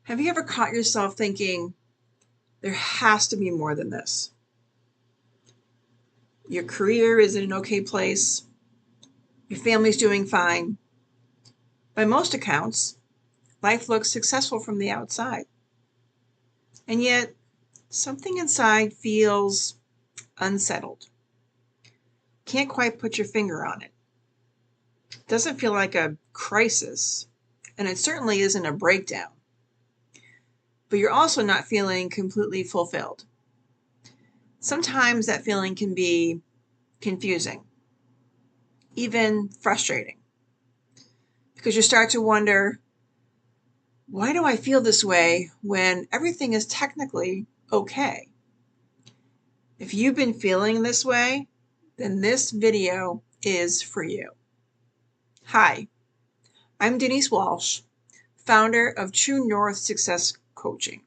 Have you ever caught yourself thinking, there has to be more than this? Your career is in an okay place. Your family's doing fine. By most accounts, life looks successful from the outside. And yet, something inside feels unsettled. Can't quite put your finger on it. Doesn't feel like a crisis, and it certainly isn't a breakdown. But you're also not feeling completely fulfilled. Sometimes that feeling can be confusing, even frustrating, because you start to wonder, why do I feel this way when everything is technically okay? If you've been feeling this way, then this video is for you. Hi, I'm Denise Walsh, founder of True North Success Coaching,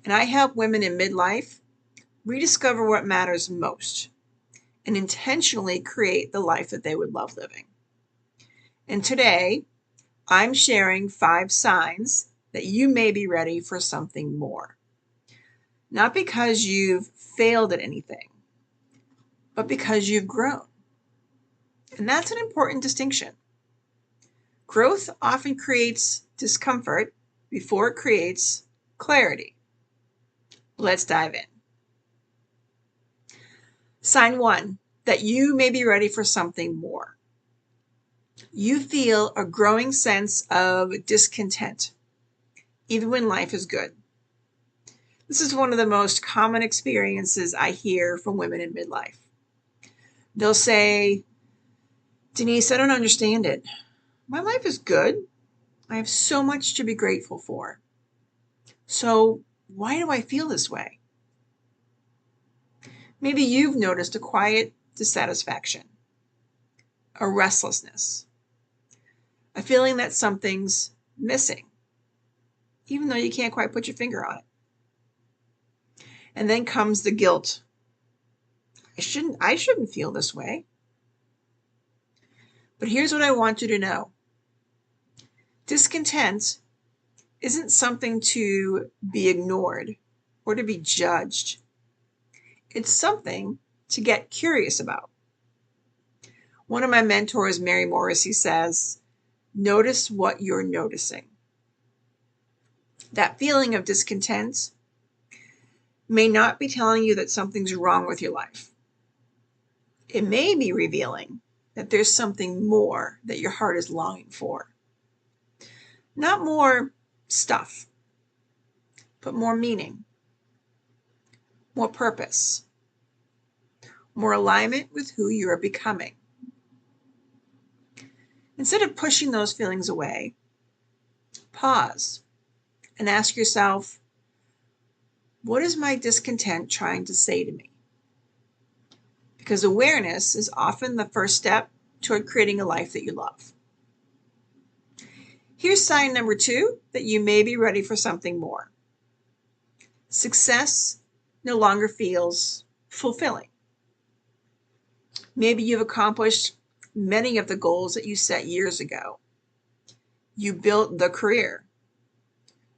and I help women in midlife rediscover what matters most and intentionally create the life that they would love living. And today, I'm sharing 5 signs that you may be ready for something more. Not because you've failed at anything, but because you've grown. And that's an important distinction. Growth often creates discomfort before it creates clarity. Let's dive in. Sign 1, that you may be ready for something more. You feel a growing sense of discontent, even when life is good. This is one of the most common experiences I hear from women in midlife. They'll say, Denise, I don't understand it. My life is good. I have so much to be grateful for. So why do I feel this way? Maybe you've noticed a quiet dissatisfaction, a restlessness, a feeling that something's missing, even though you can't quite put your finger on it. And then comes the guilt. I shouldn't feel this way. But here's what I want you to know. Discontent isn't something to be ignored or to be judged. It's something to get curious about. One of my mentors, Mary Morrissey, says, notice what you're noticing. That feeling of discontent may not be telling you that something's wrong with your life. It may be revealing that there's something more that your heart is longing for. Not more stuff, but more meaning, more purpose, more alignment with who you are becoming. Instead of pushing those feelings away, pause and ask yourself, what is my discontent trying to say to me? Because awareness is often the first step toward creating a life that you love. Here's sign number 2, that you may be ready for something more. Success no longer feels fulfilling. Maybe you've accomplished many of the goals that you set years ago. You built the career.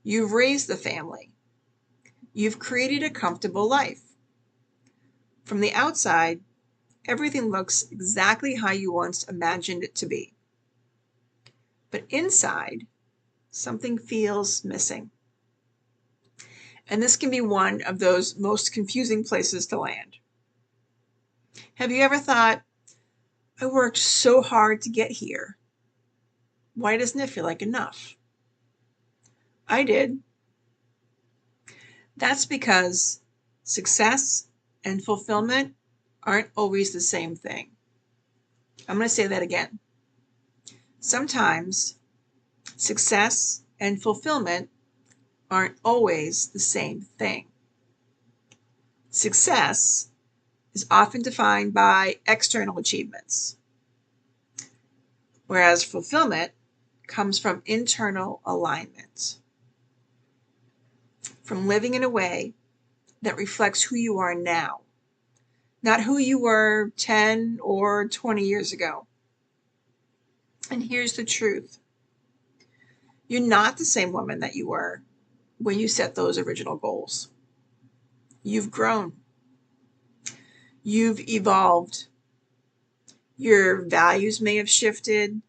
You've raised the family. You've created a comfortable life. From the outside, everything looks exactly how you once imagined it to be. But inside, something feels missing. And this can be one of those most confusing places to land. Have you ever thought, I worked so hard to get here. Why doesn't it feel like enough? I did. That's because success and fulfillment aren't always the same thing. I'm going to say that again. Sometimes success and fulfillment aren't always the same thing. Success is often defined by external achievements, whereas fulfillment comes from internal alignment, from living in a way that reflects who you are now, not who you were 10 or 20 years ago. And here's the truth. You're not the same woman that you were when you set those original goals. You've grown. You've evolved. Your values may have shifted.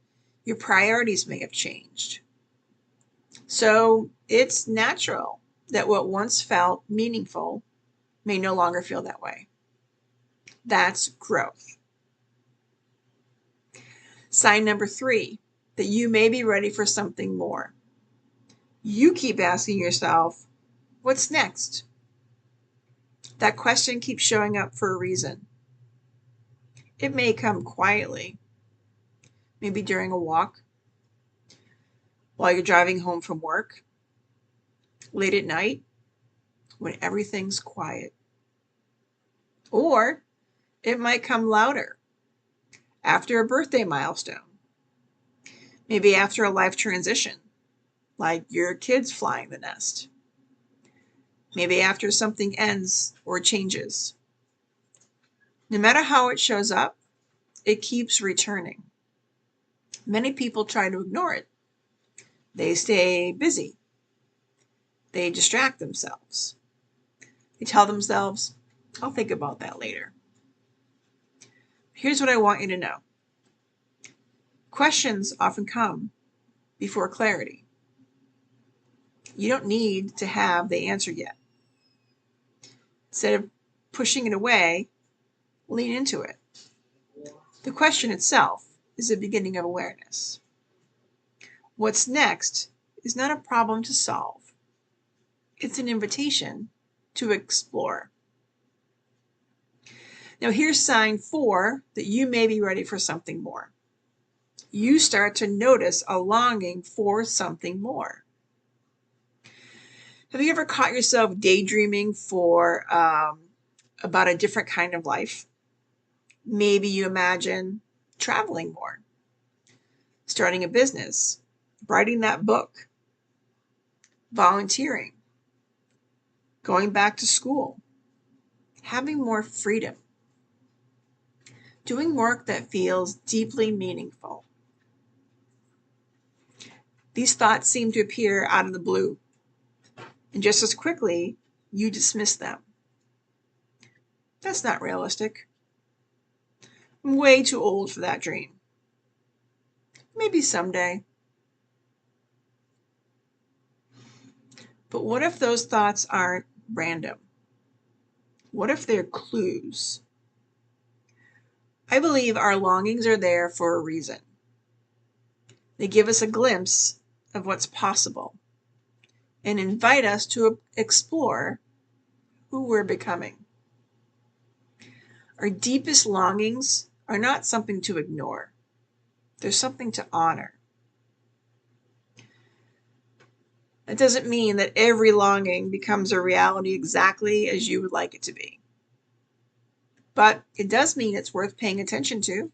Your priorities may have changed. So it's natural that what once felt meaningful may no longer feel that way. That's growth. Sign number 3, that you may be ready for something more. You keep asking yourself, what's next? That question keeps showing up for a reason. It may come quietly, maybe during a walk, while you're driving home from work, late at night, when everything's quiet. Or it might come louder after a birthday milestone, maybe after a life transition, like your kids flying the nest, maybe after something ends or changes. No matter how it shows up, it keeps returning. Many people try to ignore it. They stay busy. They distract themselves. They tell themselves, I'll think about that later. Here's what I want you to know. Questions often come before clarity. You don't need to have the answer yet. Instead of pushing it away, lean into it. The question itself is the beginning of awareness. What's next is not a problem to solve. It's an invitation to explore. Now here's sign 4 that you may be ready for something more. You start to notice a longing for something more. Have you ever caught yourself daydreaming about a different kind of life? Maybe you imagine traveling more, starting a business, writing that book, volunteering, going back to school, having more freedom, doing work that feels deeply meaningful. These thoughts seem to appear out of the blue, and just as quickly, you dismiss them. That's not realistic. I'm way too old for that dream. Maybe someday. But what if those thoughts aren't random? What if they're clues? I believe our longings are there for a reason. They give us a glimpse of what's possible and invite us to explore who we're becoming. Our deepest longings are not something to ignore. They're something to honor. That doesn't mean that every longing becomes a reality exactly as you would like it to be. But it does mean it's worth paying attention to.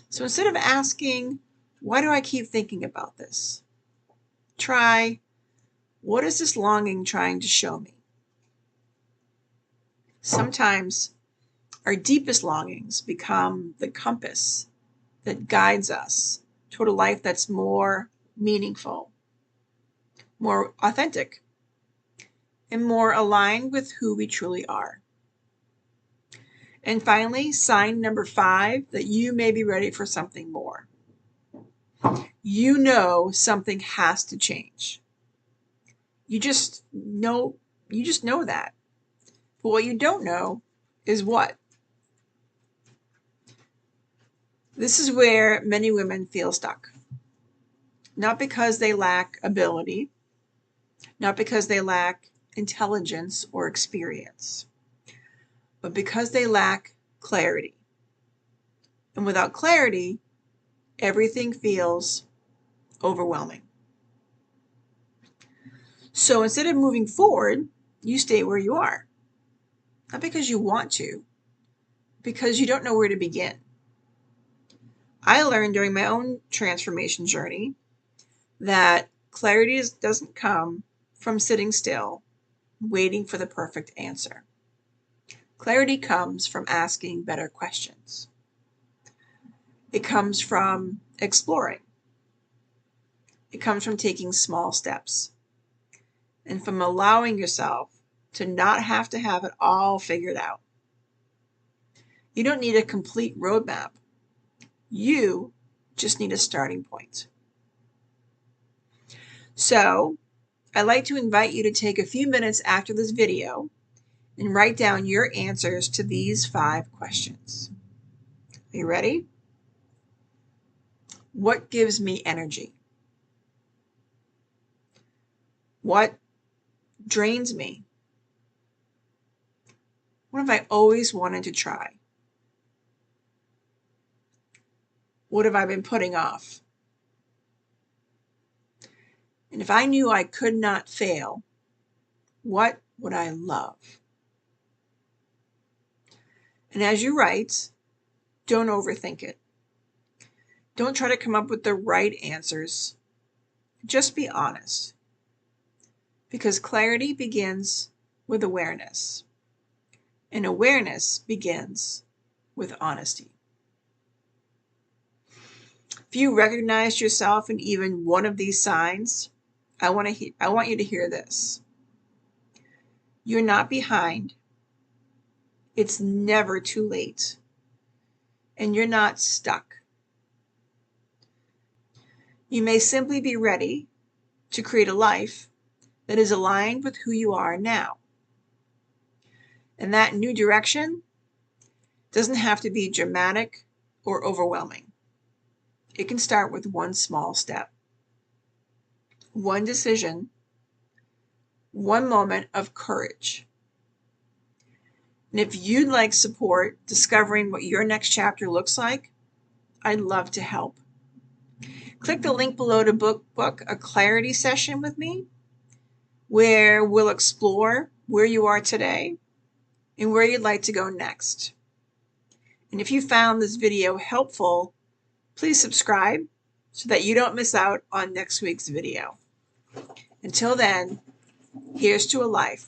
So instead of asking, why do I keep thinking about this? Try, what is this longing trying to show me? Sometimes our deepest longings become the compass that guides us toward a life that's more meaningful, more authentic, and more aligned with who we truly are. And finally, sign number 5, that you may be ready for something more. You know something has to change. You just know that. But what you don't know is what. This is where many women feel stuck. Not because they lack ability, not because they lack intelligence or experience, but because they lack clarity. And without clarity, everything feels overwhelming. So instead of moving forward, you stay where you are. Not because you want to, because you don't know where to begin. I learned during my own transformation journey that clarity doesn't come from sitting still, waiting for the perfect answer. Clarity comes from asking better questions. It comes from exploring. It comes from taking small steps. and from allowing yourself to not have to have it all figured out. You don't need a complete roadmap. You just need a starting point. So, I'd like to invite you to take a few minutes after this video and write down your answers to these 5 questions. Are you ready? What gives me energy? What drains me? What have I always wanted to try? What have I been putting off? And if I knew I could not fail, what would I love? And as you write, don't overthink it. Don't try to come up with the right answers. Just be honest. Because clarity begins with awareness. And awareness begins with honesty. If you recognize yourself in even one of these signs, I want you to hear this. You're not behind. It's never too late. And you're not stuck. You may simply be ready to create a life that is aligned with who you are now. And that new direction doesn't have to be dramatic or overwhelming. It can start with one small step, one decision, one moment of courage. And if you'd like support discovering what your next chapter looks like, I'd love to help. Click the link below to book a clarity session with me, where we'll explore where you are today and where you'd like to go next. And if you found this video helpful, please subscribe so that you don't miss out on next week's video. Until then, here's to a life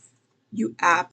you absolutely